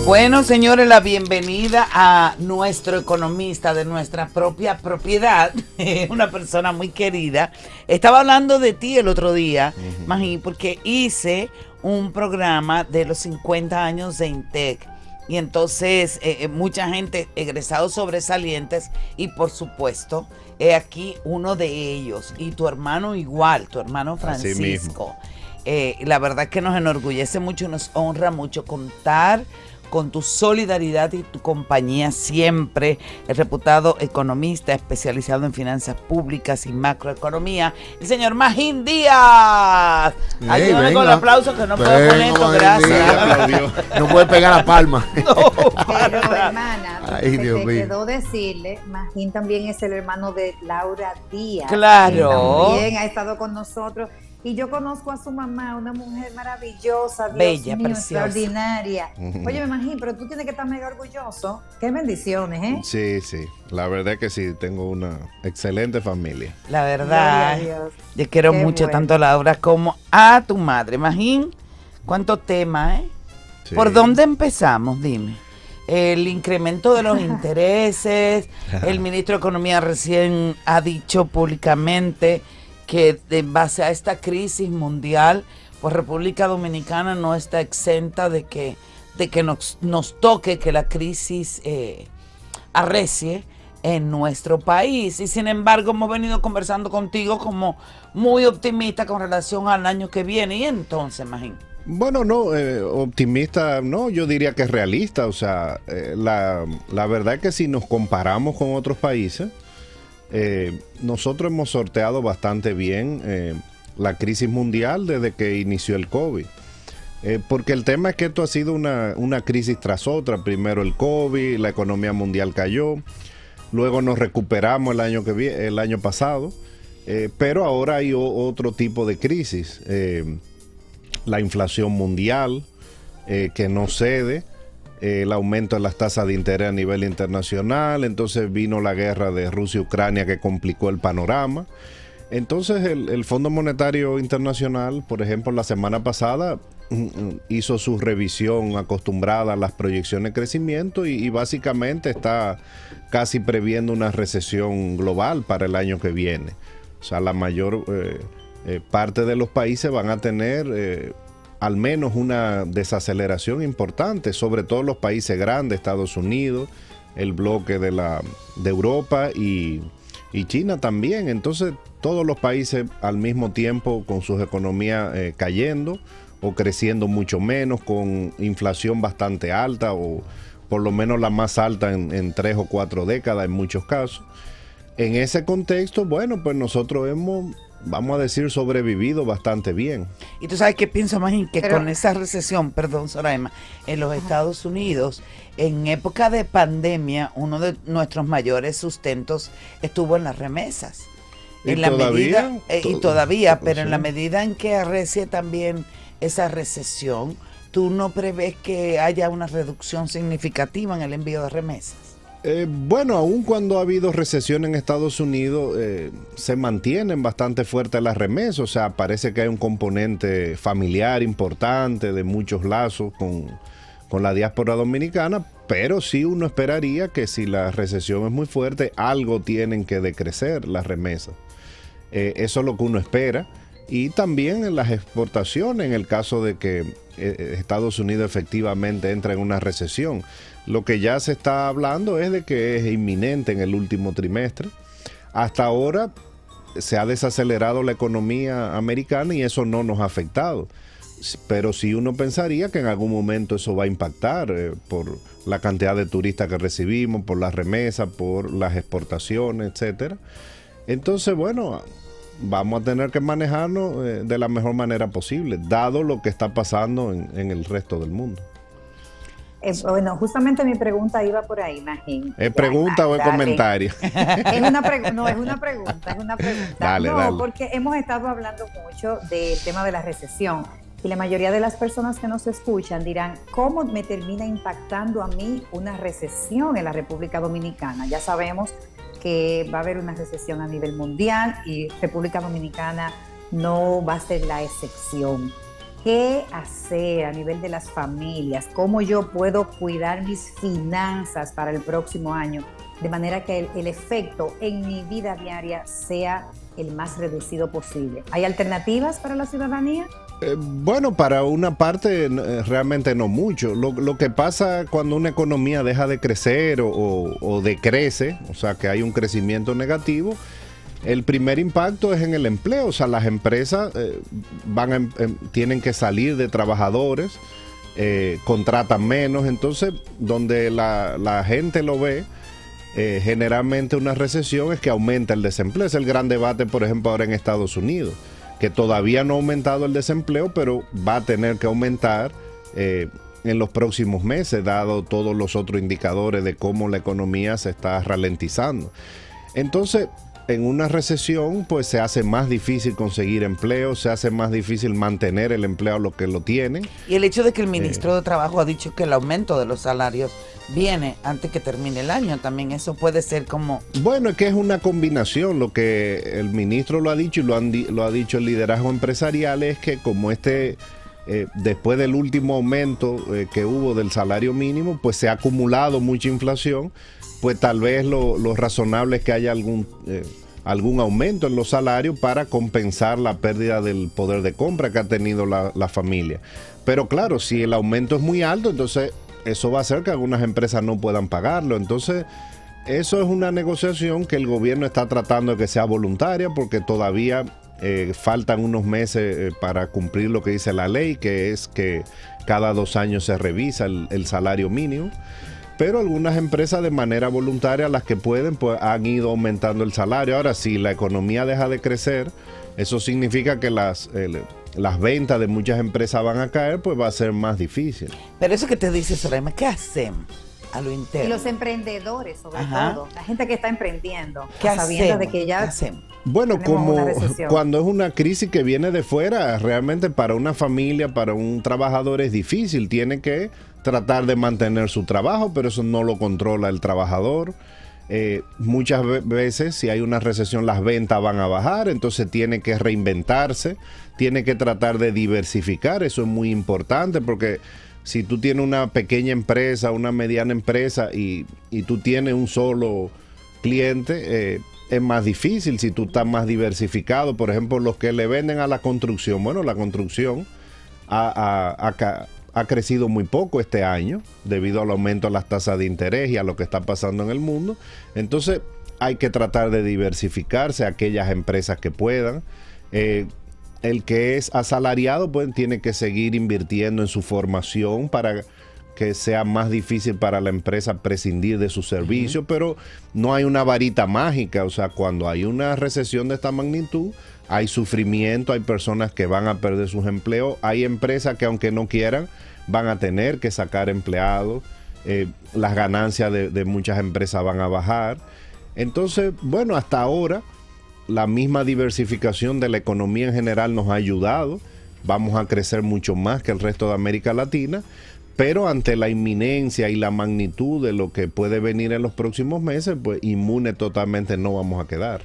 Bueno, señores, la bienvenida a nuestro economista de nuestra propia propiedad, una persona muy querida. Estaba hablando de ti el otro día, Magín, porque hice un programa de los 50 años de Intec. Y entonces mucha gente, egresados sobresalientes, y por supuesto, he aquí uno de ellos. Y tu hermano igual, tu hermano Francisco. La verdad que nos enorgullece mucho y nos honra mucho contar con tu solidaridad y tu compañía siempre. El reputado economista especializado en finanzas públicas y macroeconomía, el señor Magín Díaz. Ayúdame con el aplauso que no puedo poner esto, gracias. No puede pegar la palma. No, pero hermana, ay, se Dios te mío. quedó decirle, Magín también es el hermano de Laura Díaz. Claro. Que también ha estado con nosotros. Y yo conozco a su mamá, una mujer maravillosa, Dios Bella, mío, preciosa. Extraordinaria. Oye, me imagino, pero tú tienes que estar mega orgulloso. Qué bendiciones, ¿eh? Sí, sí. La verdad es que sí, tengo una excelente familia. La verdad, Gloria a Dios. yo quiero Qué mucho bueno. tanto a Laura como a tu madre. Magín, ¿cuántos temas, Sí. ¿Por dónde empezamos? Dime. El incremento de los intereses, el ministro de Economía recién ha dicho públicamente que en base a esta crisis mundial, pues República Dominicana no está exenta de que nos toque que la crisis arrecie en nuestro país. Y sin embargo hemos venido conversando contigo como muy optimista con relación al año que viene. Y entonces, Magín. Bueno, no, optimista, no, yo diría que es realista. O sea, la verdad es que si nos comparamos con otros países, nosotros hemos sorteado bastante bien la crisis mundial desde que inició el COVID. Porque el tema es que esto ha sido una crisis tras otra. Primero el COVID, la economía mundial cayó, luego nos recuperamos el año pasado, pero ahora hay otro tipo de crisis. La inflación mundial que no cede, el aumento de las tasas de interés a nivel internacional, entonces vino la guerra de Rusia y Ucrania que complicó el panorama. Entonces el Fondo Monetario Internacional, por ejemplo, la semana pasada hizo su revisión acostumbrada a las proyecciones de crecimiento y básicamente está casi previendo una recesión global para el año que viene. O sea, la mayor parte de los países van a tener al menos una desaceleración importante, sobre todo los países grandes, Estados Unidos, el bloque de Europa y China también. Entonces, todos los países al mismo tiempo con sus economías cayendo o creciendo mucho menos, con inflación bastante alta o por lo menos la más alta en 3 o 4 décadas en muchos casos. En ese contexto, bueno, pues nosotros hemos, vamos a decir, sobrevivido bastante bien. Y tú sabes qué pienso, Magín, que con esa recesión, perdón, Soraima, en los Estados Unidos, en época de pandemia, uno de nuestros mayores sustentos estuvo en las remesas. En la medida, pero en la medida en que arrecie también esa recesión, ¿tú no prevés que haya una reducción significativa en el envío de remesas? Bueno, aun cuando ha habido recesión en Estados Unidos, se mantienen bastante fuertes las remesas. O sea, parece que hay un componente familiar importante de muchos lazos con la diáspora dominicana, pero sí uno esperaría que si la recesión es muy fuerte, algo tienen que decrecer las remesas. Eso es lo que uno espera. Y también en las exportaciones, en el caso de que Estados Unidos efectivamente entra en una recesión. Lo que ya se está hablando es de que es inminente en el último trimestre. Hasta ahora se ha desacelerado la economía americana y eso no nos ha afectado. Pero sí uno pensaría que en algún momento eso va a impactar por la cantidad de turistas que recibimos, por las remesas, por las exportaciones, etcétera. Entonces, bueno, vamos a tener que manejarnos de la mejor manera posible, dado lo que está pasando en el resto del mundo. Bueno, justamente mi pregunta iba por ahí, Magín. ¿Es pregunta o es comentario? Es una pregunta, es una pregunta. Dale, no, dale. porque hemos estado hablando mucho del tema de la recesión y la mayoría de las personas que nos escuchan dirán, ¿cómo me termina impactando a mí una recesión en la República Dominicana? Ya sabemos que va a haber una recesión a nivel mundial y República Dominicana no va a ser la excepción. ¿Qué hacer a nivel de las familias? ¿Cómo yo puedo cuidar mis finanzas para el próximo año? De manera que el efecto en mi vida diaria sea el más reducido posible. ¿Hay alternativas para la ciudadanía? Bueno, para una parte realmente no mucho. Lo que pasa cuando una economía deja de crecer o decrece, o sea que hay un crecimiento negativo, el primer impacto es en el empleo. O sea, las empresas tienen que salir de trabajadores, contratan menos. Entonces, donde la gente lo ve, generalmente una recesión es que aumenta el desempleo. Es el gran debate, por ejemplo, ahora en Estados Unidos, que todavía no ha aumentado el desempleo, pero va a tener que aumentar en los próximos meses, dado todos los otros indicadores de cómo la economía se está ralentizando. Entonces, en una recesión, pues se hace más difícil conseguir empleo, se hace más difícil mantener el empleo a los que lo tienen. Y el hecho de que el ministro de Trabajo ha dicho que el aumento de los salarios viene antes que termine el año, también eso puede ser como... Bueno, es que es una combinación. Lo que el ministro lo ha dicho y lo ha dicho el liderazgo empresarial es que como después del último aumento que hubo del salario mínimo, pues se ha acumulado mucha inflación, pues tal vez lo razonable es que haya algún aumento en los salarios para compensar la pérdida del poder de compra que ha tenido la familia. Pero claro, si el aumento es muy alto, entonces eso va a hacer que algunas empresas no puedan pagarlo. Entonces, eso es una negociación que el gobierno está tratando de que sea voluntaria, porque todavía faltan unos meses para cumplir lo que dice la ley, que es que cada 2 años se revisa el salario mínimo. Pero algunas empresas de manera voluntaria, las que pueden, pues han ido aumentando el salario. Ahora, si la economía deja de crecer, eso significa que las ventas de muchas empresas van a caer, pues va a ser más difícil. Pero eso que te dice Soraima, ¿qué hacemos a lo interno? Y los emprendedores, sobre todo, la gente que está emprendiendo, ¿Qué sabiendo hacemos? de que ya... ¿Qué hacemos? Bueno, como cuando es una crisis que viene de fuera, realmente para una familia, para un trabajador es difícil. Tiene que tratar de mantener su trabajo, pero eso no lo controla el trabajador. Muchas veces, si hay una recesión, las ventas van a bajar, entonces tiene que reinventarse, tiene que tratar de diversificar. Eso es muy importante, porque si tú tienes una pequeña empresa, una mediana empresa y tú tienes un solo cliente, es más difícil si tú estás más diversificado. Por ejemplo, los que le venden a la construcción, bueno, la construcción ha crecido muy poco este año debido al aumento de las tasas de interés y a lo que está pasando en el mundo. Entonces hay que tratar de diversificarse a aquellas empresas que puedan. El que es asalariado pues tiene que seguir invirtiendo en su formación para que sea más difícil para la empresa prescindir de su servicio, pero no hay una varita mágica. O sea, cuando hay una recesión de esta magnitud, hay sufrimiento, hay personas que van a perder sus empleos, hay empresas que aunque no quieran, van a tener que sacar empleados, las ganancias de muchas empresas van a bajar. Entonces, bueno, hasta ahora, la misma diversificación de la economía en general nos ha ayudado. Vamos a crecer mucho más que el resto de América Latina, pero ante la inminencia y la magnitud de lo que puede venir en los próximos meses, pues inmune totalmente no vamos a quedar.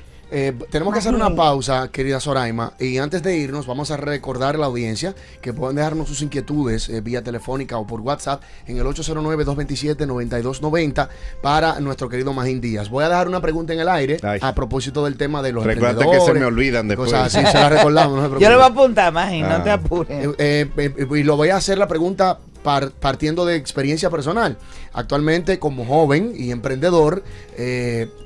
Tenemos que hacer una pausa, querida Soraima, y antes de irnos vamos a recordar a la audiencia que pueden dejarnos sus inquietudes vía telefónica o por WhatsApp en el 809-227-9290 para nuestro querido Magín Díaz. Voy a dejar una pregunta en el aire a propósito del tema de los emprendedores. Recuerda que se me olvidan después. Cosas así, se la recordamos, no se preocupe. Yo le voy a apuntar, Magín, no te apures. Y lo voy a hacer la pregunta partiendo de experiencia personal. Actualmente, como joven y emprendedor,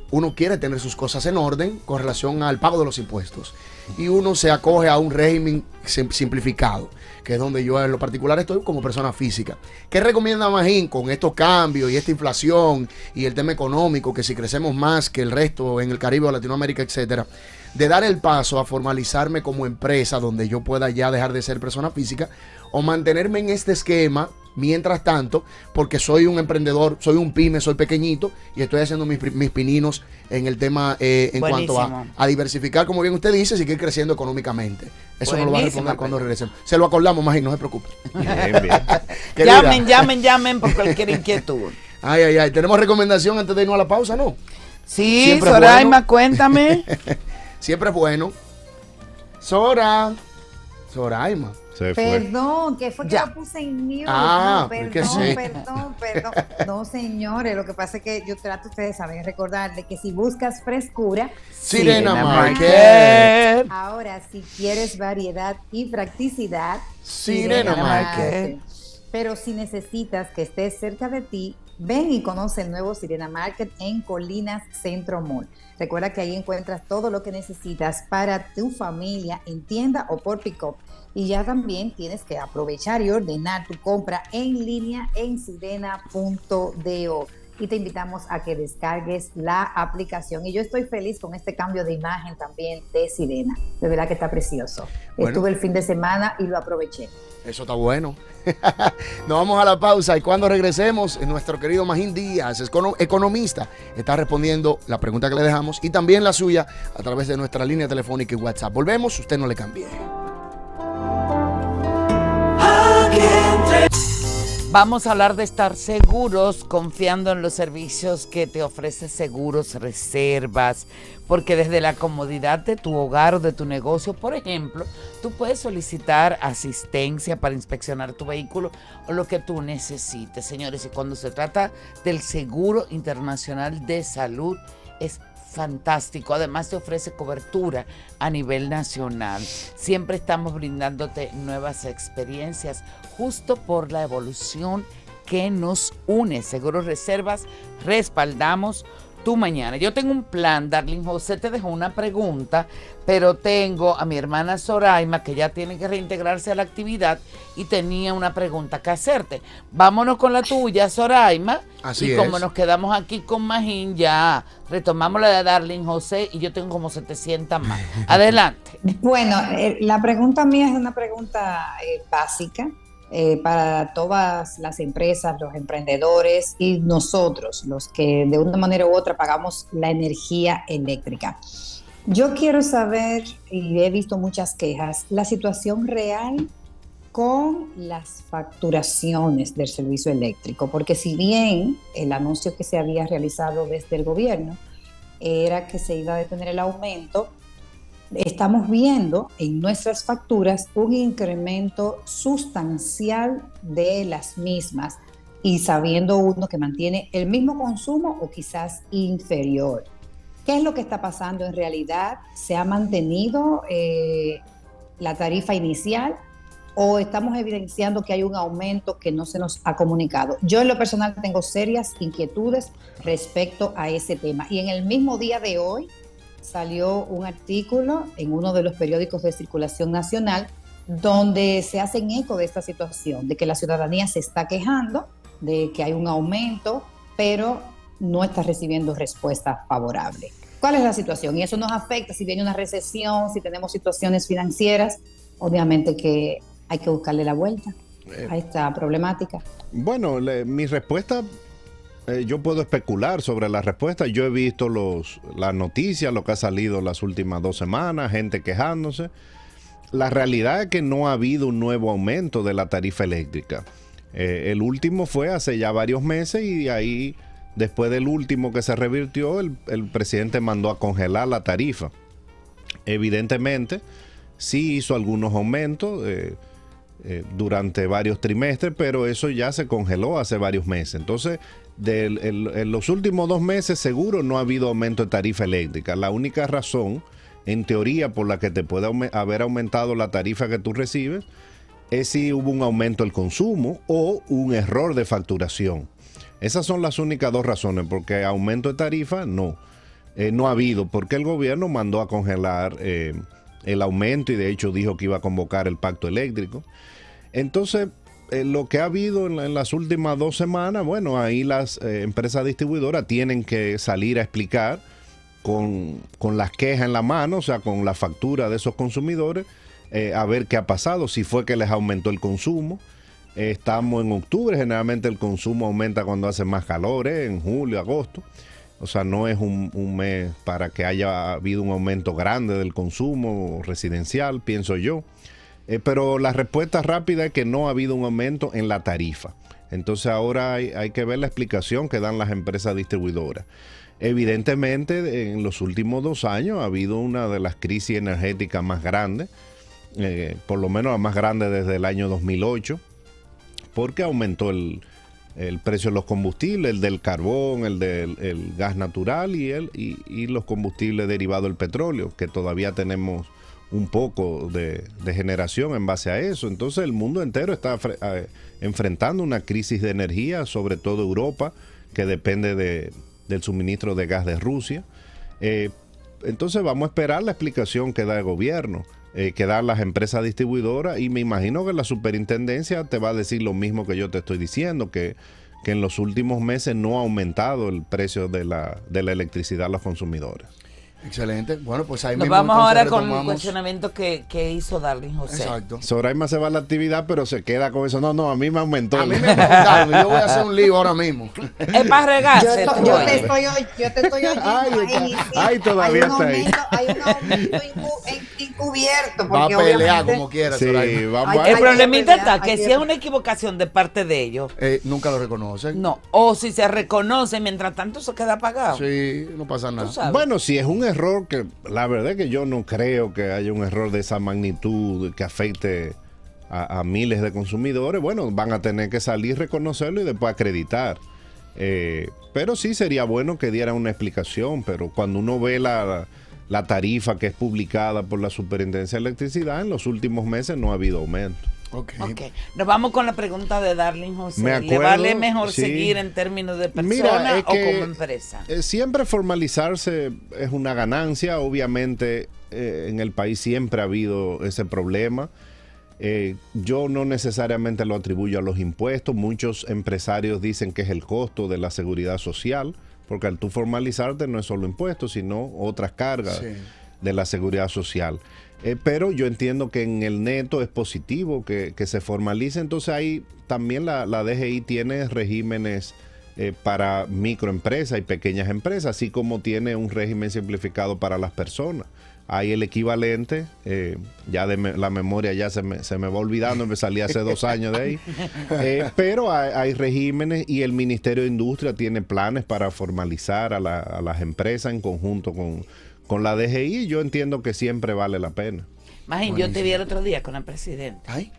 uno quiere tener sus cosas en orden con relación al pago de los impuestos. Y uno se acoge a un régimen simplificado, que es donde yo en lo particular estoy como persona física. ¿Qué recomienda Magín con estos cambios y esta inflación y el tema económico, que si crecemos más que el resto en el Caribe o Latinoamérica, etcétera, de dar el paso a formalizarme como empresa donde yo pueda ya dejar de ser persona física, o mantenerme en este esquema mientras tanto, porque soy un emprendedor, soy un pyme, soy pequeñito y estoy haciendo mis pininos en el tema en cuanto a diversificar, como bien usted dice, seguir creciendo económicamente? Eso nos lo va a responder cuando regresemos. Se lo acordamos, Magín, no se preocupe. Bien. llamen por cualquier inquietud. Ay. ¿Tenemos recomendación antes de irnos a la pausa, no? Sí, Soraima, bueno. Cuéntame. Siempre es bueno. Soraima. Se fue. Perdón, que fue que Ya. lo puse en mute. Ah, No, es que perdón, sí. perdón. No, señores, lo que pasa es que yo trato, ustedes saben, recordarle que si buscas frescura, Sirena Market. ahora si quieres variedad y practicidad, Sirena Market. Pero si necesitas que estés cerca de ti, ven y conoce el nuevo Sirena Market en Colinas Centro Mall. Recuerda que ahí encuentras todo lo que necesitas para tu familia en tienda o por pick-up. Y ya también tienes que aprovechar y ordenar tu compra en línea en sirena.do. Y te invitamos a que descargues la aplicación. Y yo estoy feliz con este cambio de imagen también de Sirena. De verdad que está precioso. Bueno. Estuve el fin de semana y lo aproveché. Eso está bueno. Nos vamos a la pausa y cuando regresemos, nuestro querido Magín Díaz, economista, está respondiendo la pregunta que le dejamos y también la suya a través de nuestra línea telefónica y WhatsApp. Volvemos, usted no le cambie. Vamos a hablar de estar seguros, confiando en los servicios que te ofrece Seguros Reservas, porque desde la comodidad de tu hogar o de tu negocio, por ejemplo, tú puedes solicitar asistencia para inspeccionar tu vehículo o lo que tú necesites, señores. Y cuando se trata del Seguro Internacional de Salud, es fantástico. Además te ofrece cobertura a nivel nacional. Siempre estamos brindándote nuevas experiencias justo por la evolución que nos une. Seguros Reservas, respaldamos tu mañana. Yo tengo un plan, Darlene José te dejó una pregunta, pero tengo a mi hermana Zoraima que ya tiene que reintegrarse a la actividad y tenía una pregunta que hacerte. Vámonos con la tuya, Zoraima. Así y es. como nos quedamos aquí con Magín, ya retomamos la de Darlene José y yo tengo como 700 más. Adelante. Bueno, la pregunta mía es una pregunta básica para todas las empresas, los emprendedores y nosotros, los que de una manera u otra pagamos la energía eléctrica. Yo quiero saber, y he visto muchas quejas, la situación real con las facturaciones del servicio eléctrico, porque si bien el anuncio que se había realizado desde el gobierno era que se iba a detener el aumento, estamos viendo en nuestras facturas un incremento sustancial de las mismas y sabiendo uno que mantiene el mismo consumo o quizás inferior. ¿Qué es lo que está pasando en realidad? ¿Se ha mantenido la tarifa inicial o estamos evidenciando que hay un aumento que no se nos ha comunicado? Yo en lo personal tengo serias inquietudes respecto a ese tema. Y en el mismo día de hoy salió un artículo en uno de los periódicos de circulación nacional donde se hacen eco de esta situación, de que la ciudadanía se está quejando, de que hay un aumento, pero no está recibiendo respuesta favorable. ¿Cuál es la situación? Y eso nos afecta si viene una recesión, si tenemos situaciones financieras, obviamente que hay que buscarle la vuelta a esta problemática. Bueno, mi respuesta, yo puedo especular sobre la respuesta. Yo he visto las noticias, lo que ha salido las últimas 2 semanas, gente quejándose. La realidad es que no ha habido un nuevo aumento de la tarifa eléctrica. El último fue hace ya varios meses y ahí, después del último que se revirtió, el presidente mandó a congelar la tarifa. Evidentemente, sí hizo algunos aumentos durante varios trimestres, pero eso ya se congeló hace varios meses. Entonces, en los últimos 2 meses seguro no ha habido aumento de tarifa eléctrica. La única razón, en teoría, por la que te puede haber aumentado la tarifa que tú recibes, es si hubo un aumento del consumo o un error de facturación. Esas son las únicas 2 razones, porque aumento de tarifa no ha habido, porque el gobierno mandó a congelar el aumento y de hecho dijo que iba a convocar el pacto eléctrico. Entonces, lo que ha habido en las últimas 2 semanas, bueno, ahí las empresas distribuidoras tienen que salir a explicar con las quejas en la mano, o sea, con la factura de esos consumidores, a ver qué ha pasado, si fue que les aumentó el consumo. Estamos en octubre, generalmente el consumo aumenta cuando hace más calor, en julio, agosto. O sea, no es un mes para que haya habido un aumento grande del consumo residencial, pienso yo. Pero la respuesta rápida es que no ha habido un aumento en la tarifa. Entonces ahora hay que ver la explicación que dan las empresas distribuidoras. Evidentemente, en los últimos 2 años ha habido una de las crisis energéticas más grandes por lo menos la más grande desde el año 2008, porque aumentó el precio de los combustibles, el del carbón, el del gas natural y los combustibles derivados del petróleo, que todavía tenemos un poco de generación en base a eso. Entonces el mundo entero está enfrentando una crisis de energía, sobre todo Europa, que depende del suministro de gas de Rusia. Entonces vamos a esperar la explicación que da el gobierno, que dan las empresas distribuidoras, y me imagino que la superintendencia te va a decir lo mismo que yo te estoy diciendo, que en los últimos meses no ha aumentado el precio de la electricidad a los consumidores. Excelente. Bueno, pues ahí Nos mismo vamos entonces ahora con el retomamos. cuestionamiento que hizo Darling José. Exacto. Soraima se va a la actividad, pero se queda con eso. No, a mí me aumentó. A mí me aumentaron, yo voy a hacer un lío ahora mismo. Es para regarse. Yo te estoy oyendo. Ay, todavía está ahí. Hay un aumento encubierto. Va a Porque pelear obviamente como quiera. Sí, Soraima. vamos Ay, El problemita hay que está pelear, que si es una equivocación de parte de ellos, Nunca lo reconocen. no. O si se reconoce, mientras tanto se queda apagado. Sí, no pasa nada. Tú sabes. Bueno, si es un error, que la verdad es que yo no creo que haya un error de esa magnitud que afecte a miles de consumidores, bueno, van a tener que salir, reconocerlo y después acreditar. Pero sí sería bueno que dieran una explicación, pero cuando uno ve la tarifa que es publicada por la Superintendencia de Electricidad, en los últimos meses no ha habido aumento. Ok. Ok, nos vamos con la pregunta de Darling José. Me ¿Le acuerdo, vale mejor sí. seguir en términos de persona Mira, es o que, como empresa? Siempre formalizarse es una ganancia. Obviamente en el país siempre ha habido ese problema. Yo no necesariamente lo atribuyo a los impuestos. Muchos empresarios dicen que es el costo de la seguridad social, porque al tú formalizarte no es solo impuestos, sino otras cargas de la seguridad social. Pero yo entiendo que en el neto es positivo que se formalice. Entonces ahí también la DGI tiene regímenes para microempresas y pequeñas empresas, así como tiene un régimen simplificado para las personas. Hay el equivalente, ya la memoria ya se me va olvidando, me salí hace 2 años de ahí, pero hay regímenes, y el Ministerio de Industria tiene planes para formalizar a las empresas en conjunto con la DGI. Yo entiendo que siempre vale la pena. Imagínate, yo te vi el otro día con el presidente. Ay,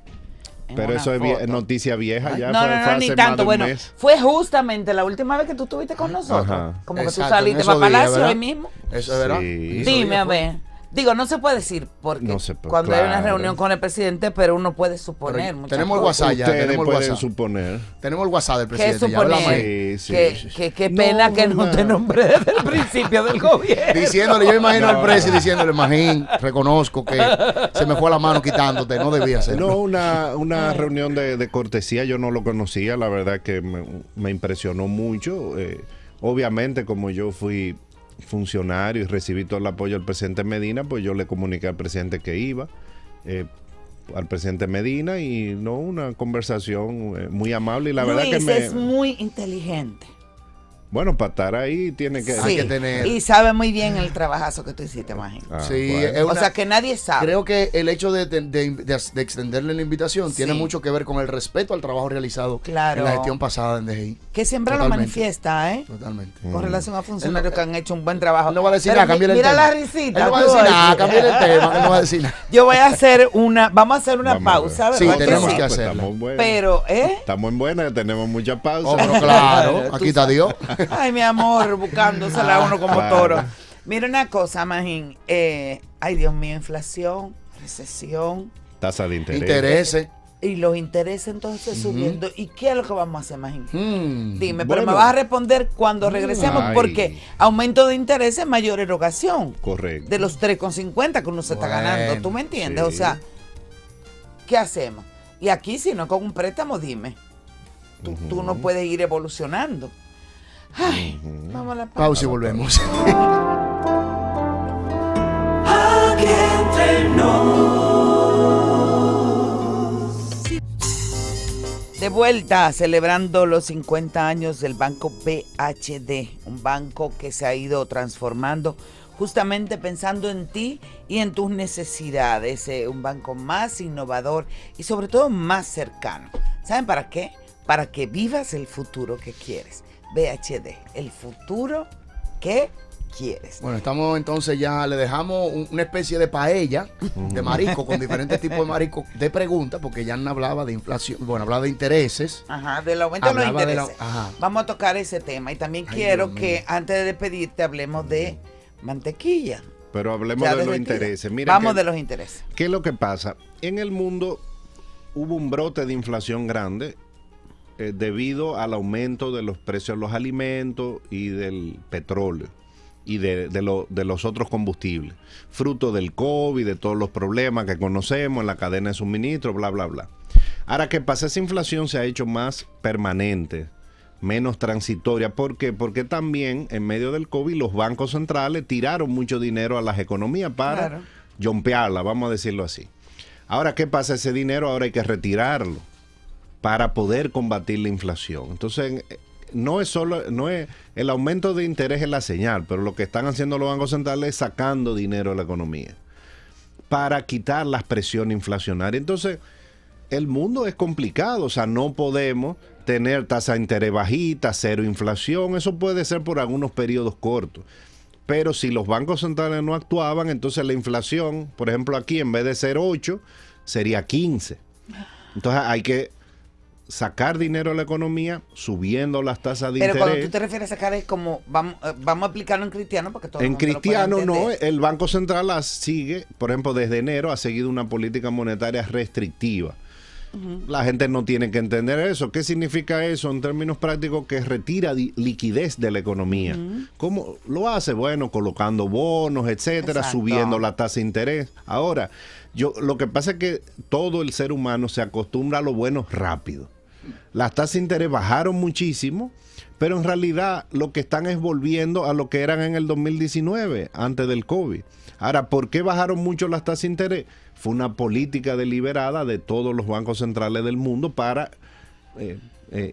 en Pero una eso es foto. noticia vieja ya. No, fue ni hace más tanto. de un Bueno, mes. fue justamente la última vez que tú estuviste con nosotros. Ajá. Como que tú exacto, saliste en para esos días, Palacio ¿verdad? hoy mismo. Eso es verdad. Sí. Esos Dime, días a fue. ver. Digo, no se puede decir porque No se puede, cuando hay una claro. reunión con el presidente, pero uno puede suponer Pero muchas tenemos el cosas. WhatsApp ya, Ustedes tenemos el pueden WhatsApp. suponer. Tenemos el WhatsApp del ¿Qué presidente. ya hablamos ahí. suponer? Sí, sí, sí. Qué pena No, que no te nombré desde el principio del gobierno. Diciéndole, yo imagino No. al presidente diciéndole, Magín, reconozco que se me fue la mano quitándote, no debía hacerlo. No, una reunión de cortesía, yo no lo conocía, la verdad que me impresionó mucho. Obviamente, como yo fui funcionario y recibí todo el apoyo del presidente Medina, pues yo le comuniqué al presidente que iba, al presidente Medina, y no, una conversación muy amable, y la verdad Luis que es muy inteligente. bueno, para estar ahí tiene que... Hay que tener- Y sabe muy bien el trabajazo que tú hiciste, imagino. Ah, Sí, bueno. es O una- sea, que nadie sabe. Creo que el hecho de extenderle la invitación tiene Sí. mucho que ver con el respeto al trabajo realizado Claro. en la gestión pasada en DGI. Que siempre lo Totalmente. manifiesta, ¿eh? Totalmente. Con relación a funcionarios Él no- que han hecho un buen trabajo. Él no va a decir Pero nada, cámbiale el mira tema. la risita. Él no va a tú, decir nada, oye. cámbiale el tema, él no va a decir nada. Yo voy a hacer vamos a hacer una Vamos a ver. pausa, ¿verdad? Sí, que tenemos sí? que hacerla. Estamos buenos. Pero, Estamos en buena, tenemos mucha pausa. Oh, pero claro, Tú aquí está Dios. Ay, mi amor, buscándosela a uno como claro. toro. Mira una cosa, Magín. Ay, Dios mío, inflación, recesión. Tasa de interés. Intereses. Y los intereses entonces subiendo. ¿Y qué es lo que vamos a hacer, Magín? Dime, pero Bueno. me vas a responder cuando regresemos, Ay. porque aumento de intereses, mayor erogación. Correcto. De los 3,50 que uno se está Bueno, ganando. ¿Tú me entiendes? sí. O sea, ¿qué hacemos? Y aquí, si no con un préstamo, dime. Tú no puedes ir evolucionando. Ay, vamos a la pausa. Pausa y volvemos. De vuelta, celebrando los 50 años del Banco BHD, un banco que se ha ido transformando justamente pensando en ti y en tus necesidades, un banco más innovador y sobre todo más cercano. ¿Saben para qué? Para que vivas el futuro que quieres. BHD, el futuro ¿Qué quieres? Bueno, estamos entonces ya, le dejamos una especie de paella de marisco con diferentes tipos de marisco de preguntas, porque ya no hablaba de inflación, bueno, hablaba de intereses. Ajá, del aumento de los Hablaba de la- intereses. ajá. Vamos a tocar ese tema. Y también Ay, quiero Dios que mío. antes de despedirte hablemos de mantequilla. Pero hablemos Ya de los derretida. intereses. Mira Vamos que- de los intereses. ¿Qué es lo que pasa? En el mundo hubo un brote de inflación grande debido al aumento de los precios de los alimentos y del petróleo y de los otros combustibles, fruto del COVID, de todos los problemas que conocemos en la cadena de suministro, bla, bla, bla. Ahora, ¿qué pasa? Esa inflación se ha hecho más permanente, menos transitoria. ¿Por qué? Porque también en medio del COVID los bancos centrales tiraron mucho dinero a las economías para Claro. jumpearla, vamos a decirlo así. Ahora, ¿qué pasa? Ese dinero ahora hay que retirarlo para poder combatir la inflación. Entonces, no es el aumento de interés es la señal, pero lo que están haciendo los bancos centrales es sacando dinero de la economía para quitar las presiones inflacionarias. Entonces, el mundo es complicado, o sea, no podemos tener tasa de interés bajita, cero inflación, eso puede ser por algunos periodos cortos. Pero si los bancos centrales no actuaban, entonces la inflación, por ejemplo aquí, en vez de ser 8, sería 15. Entonces hay que sacar dinero a la economía subiendo las tasas de Pero cuando interés. tú te refieres a sacar es como, vamos a aplicarlo en cristiano porque todo el En mundo lo puede cristiano no, entender. el Banco Central sigue, por ejemplo, desde enero ha seguido una política monetaria restrictiva. La gente no tiene que entender eso. ¿Qué significa eso en términos prácticos? Que retira liquidez de la economía. ¿Cómo lo hace? Bueno, colocando bonos, etcétera, Exacto. subiendo la tasa de interés. Ahora, lo que pasa es que todo el ser humano se acostumbra a lo bueno rápido. Las tasas de interés bajaron muchísimo, pero en realidad lo que están es volviendo a lo que eran en el 2019, antes del COVID. Ahora, ¿por qué bajaron mucho las tasas de interés? Fue una política deliberada de todos los bancos centrales del mundo para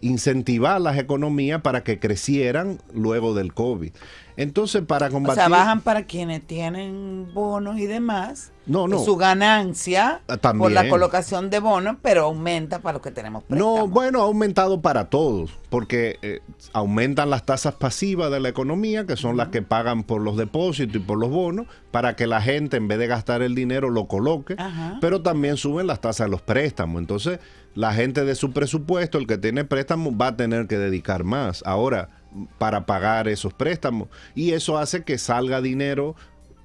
incentivar las economías para que crecieran luego del COVID. Entonces, para O combatir... sea, bajan para quienes tienen bonos y demás. No, no. Su ganancia También. por la colocación de bonos, pero aumenta para los que tenemos préstamos. No, bueno, ha aumentado para todos, porque aumentan las tasas pasivas de la economía, que son las que pagan por los depósitos y por los bonos, para que la gente, en vez de gastar el dinero, lo coloque, Ajá. pero también suben las tasas de los préstamos. Entonces, la gente de su presupuesto, el que tiene préstamos, va a tener que dedicar más ahora para pagar esos préstamos, y eso hace que salga dinero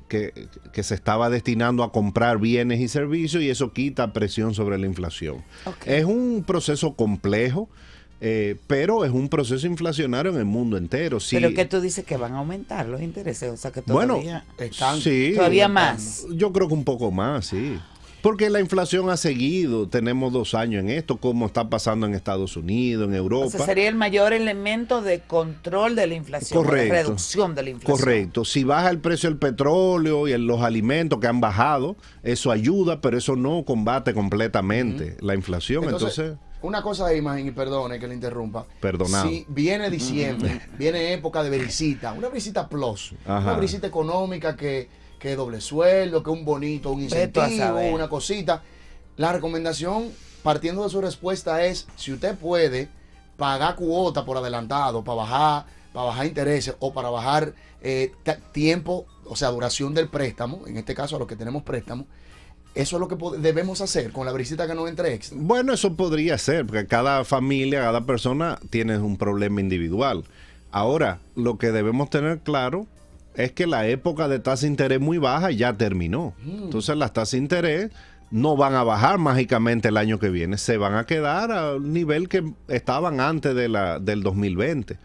que se estaba destinando a comprar bienes y servicios, y eso quita presión sobre la inflación. Ok. Es un proceso complejo, pero es un proceso inflacionario en el mundo entero. Sí, Pero que tú dices que van a aumentar los intereses, o sea que bueno, todavía, Están sí, todavía más. yo creo que un poco más, sí. Porque la inflación ha seguido, tenemos 2 años en esto, como está pasando en Estados Unidos, en Europa. O sea, sería el mayor elemento de control de la inflación, Correcto. de reducción de la inflación. Correcto. Si baja el precio del petróleo y los alimentos que han bajado, eso ayuda, pero eso no combate completamente la inflación. Entonces, una cosa ahí, Magín, y perdone que le interrumpa. Perdonado. Si viene diciembre, viene época de visita, una visita plus, Ajá. una visita económica que doble sueldo, que un bonito, un Vete tú a incentivo, saber. una cosita. La recomendación, partiendo de su respuesta, es si usted puede pagar cuota por adelantado para bajar intereses o para bajar tiempo, o sea, duración del préstamo, en este caso a los que tenemos préstamo, eso es lo que debemos hacer con la brisita que nos entre extra. bueno, eso podría ser, porque cada familia, cada persona tiene un problema individual. Ahora, lo que debemos tener claro es que la época de tasa de interés muy baja ya terminó. Entonces las tasas de interés no van a bajar mágicamente el año que viene, se van a quedar al nivel que estaban antes del 2020,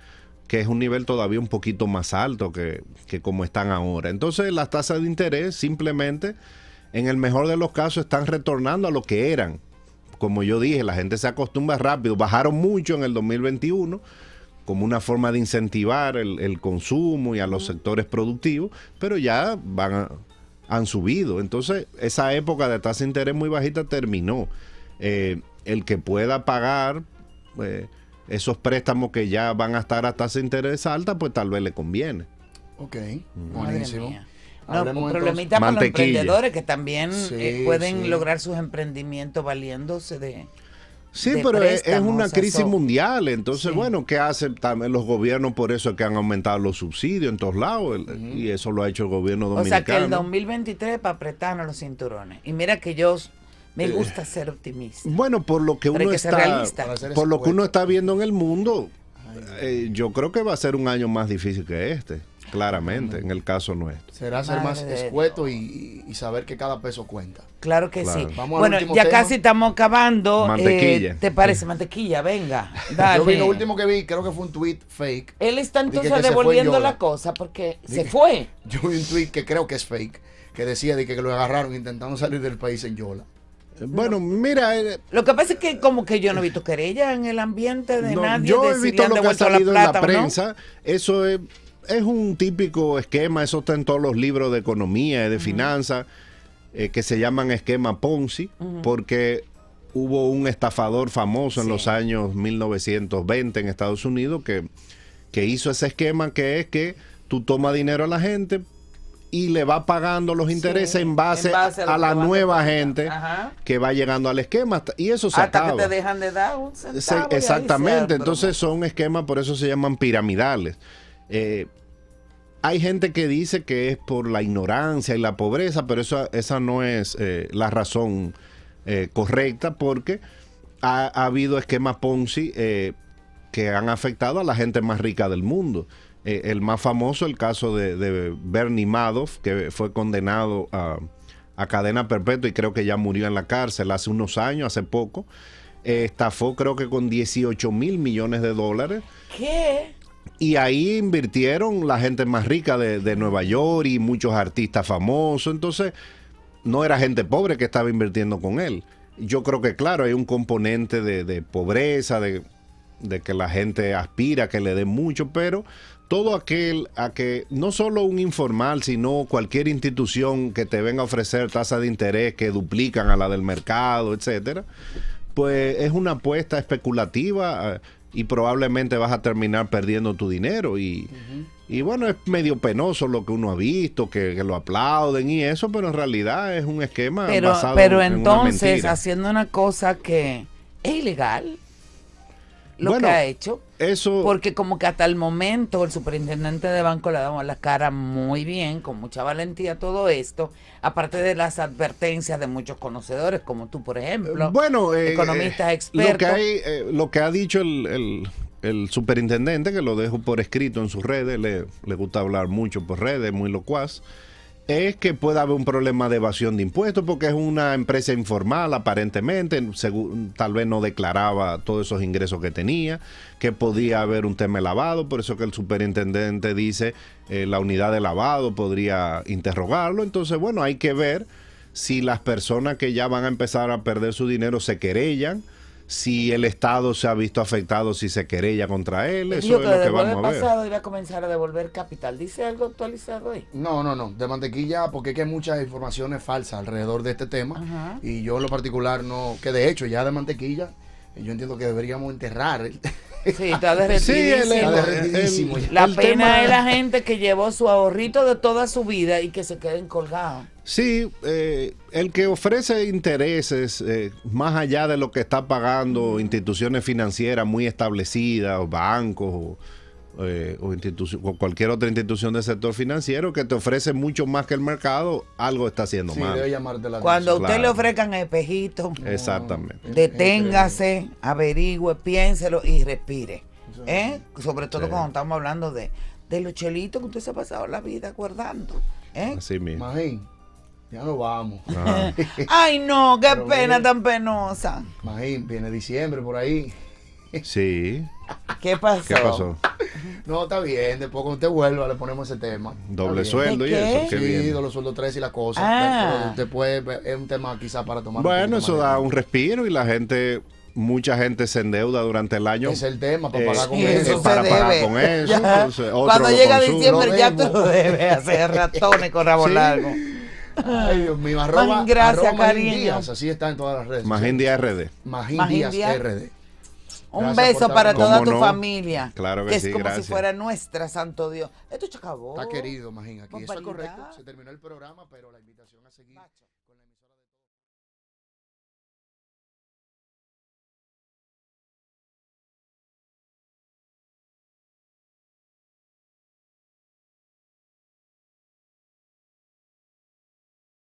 que es un nivel todavía un poquito más alto que como están ahora. Entonces las tasas de interés simplemente, en el mejor de los casos, están retornando a lo que eran. Como yo dije, la gente se acostumbra rápido, bajaron mucho en el 2021, como una forma de incentivar el consumo y a los sectores productivos, pero ya han subido. Entonces, esa época de tasa de interés muy bajita terminó. El que pueda pagar esos préstamos que ya van a estar a tasa de interés alta, pues tal vez le conviene. Ok, Madre buenísimo. mía. No, Hablemos un entonces- problemita para los Mantequilla. emprendedores que también Sí, pueden sí. lograr sus emprendimientos valiéndose de... Sí, de pero es préstamos, una crisis eso. mundial. Entonces, Sí. bueno, ¿qué hacen también los gobiernos? Por eso es que han aumentado los subsidios en todos lados. Y eso lo ha hecho el gobierno O sea que el dominicano. 2023 para apretarnos los cinturones. Y mira que yo me gusta ser optimista. Bueno, por lo que Pero hay uno que ser está, realista. Para hacer por ese lo que uno cuento. está viendo en el mundo, yo creo que va a ser un año más difícil que este, claramente, en el caso nuestro. Será ser Madre más de escueto y saber que cada peso cuenta. Claro que Claro. sí. Vamos al Bueno, último ya tema. casi estamos acabando. Mantequilla. ¿Te parece? Mantequilla, venga. Dale. Yo vi lo último que vi, creo que fue un tweet fake. Él está Dije entonces que se fue en devolviendo Yola. la cosa porque se Dije- fue. Yo vi un tweet que creo que es fake, que decía de que lo agarraron intentando salir del país en Yola. Bueno, mira, Lo que pasa es que como que yo no he visto querella en el ambiente de no, nadie yo de he si visto le han lo que ha devuelto la salido en la plata o no. prensa. Eso es un típico esquema, eso está en todos los libros de economía y de finanzas, que se llaman esquema Ponzi, porque hubo un estafador famoso en Sí. los años 1920 en Estados Unidos que hizo ese esquema, que es que tú tomas dinero a la gente y le vas pagando los intereses Sí, en base, en base a lo a que la van nueva depositando. gente Ajá. que va llegando al esquema, y eso se Hasta acaba. que te dejan de dar un centavo. Sí, y ahí se exactamente, arma. entonces son esquemas, por eso se llaman piramidales. Hay gente que dice que es por la ignorancia y la pobreza, pero esa no es la razón correcta, porque ha habido esquemas Ponzi que han afectado a la gente más rica del mundo. El más famoso, el caso de Bernie Madoff, que fue condenado a cadena perpetua y creo que ya murió en la cárcel hace unos años, hace poco. Estafó creo que con 18 mil millones de dólares. ¿Qué? Y ahí invirtieron la gente más rica de Nueva York y muchos artistas famosos. Entonces, no era gente pobre que estaba invirtiendo con él. Yo creo que, claro, hay un componente de pobreza, de que la gente aspira a que le den mucho, pero todo aquel a que no solo un informal, sino cualquier institución que te venga a ofrecer tasas de interés que duplican a la del mercado, etcétera, pues es una apuesta especulativa y probablemente vas a terminar perdiendo tu dinero y bueno, es medio penoso lo que uno ha visto, que lo aplauden y eso, pero en realidad es un esquema basado Pero en una entonces, mentira. haciendo una cosa que es ilegal, lo Bueno, que ha hecho, Eso, porque como que hasta el momento el superintendente de banco le damos la cara muy bien, con mucha valentía a todo esto, aparte de las advertencias de muchos conocedores, como tú, por ejemplo, bueno, economistas expertos. lo que ha dicho el superintendente, que lo dejo por escrito en sus redes, le gusta hablar mucho por redes, muy locuaz, es que puede haber un problema de evasión de impuestos porque es una empresa informal aparentemente, tal vez no declaraba todos esos ingresos que tenía, que podía haber un tema de lavado, por eso que el superintendente dice la unidad de lavado podría interrogarlo. Entonces, bueno, hay que ver si las personas que ya van a empezar a perder su dinero se querellan, si el Estado se ha visto afectado, si se querella contra él. Eso Dijo es que lo que desde el vamos a ver. pasado iba a comenzar a devolver capital. ¿Dice algo actualizado ahí? No, de mantequilla, porque es que hay muchas informaciones falsas alrededor de este tema. Ajá. Y yo en lo particular no, que de hecho ya de mantequilla, yo entiendo que deberíamos enterrar. Sí, está derretidísimo. Está derretidísimo ya. La el pena tema- es la gente que llevó su ahorrito de toda su vida y que se queden colgados. Sí, el que ofrece intereses más allá de lo que está pagando instituciones financieras muy establecidas, o bancos, o cualquier otra institución del sector financiero, que te ofrece mucho más que el mercado, algo está haciendo Sí, mal. debe llamarte la Cuando a atención. usted Claro. le ofrezcan espejito, Exactamente. deténgase, averigüe, piénselo y respire. Sobre todo Sí. cuando estamos hablando de los chelitos que usted se ha pasado la vida guardando. Así mismo. Magín, ya nos vamos. Ajá. Ay, no, qué Pero pena mire. tan penosa. Magín, viene diciembre por ahí. Sí. ¿Qué pasó? ¿Qué pasó? No, está bien, después cuando usted vuelva le ponemos ese tema. Doble Está bien. sueldo y ¿De qué? eso. Qué Sí, bien. doble sueldo 3 y la cosa. Ah. Pero después es un tema quizá para tomar. un Bueno, poquito eso más de da tiempo. un respiro y la gente, mucha gente se endeuda durante el año. Es el tema para pagar con Sí, eso. eso se para pagar debe. con eso. Ya. Entonces, otro Cuando lo llega consume. diciembre Lo ya debo. tú lo debes hacer ratones con rabo Sí. largo. Ay, Dios mío, arroba, Magín, gracias, arroba Magín cariño. Díaz, así está en todas las redes. Magín Díaz RD. Magín Magín Díaz Díaz. RD. Un Gracias beso por para estar toda ¿Cómo tu no? familia. Claro que es sí, como gracias. si fuera nuestra, santo Dios. Esto se acabó. Está querido, Magín, aquí. Eso es Barbaridad. correcto. Se terminó el programa, pero la invitación a seguir.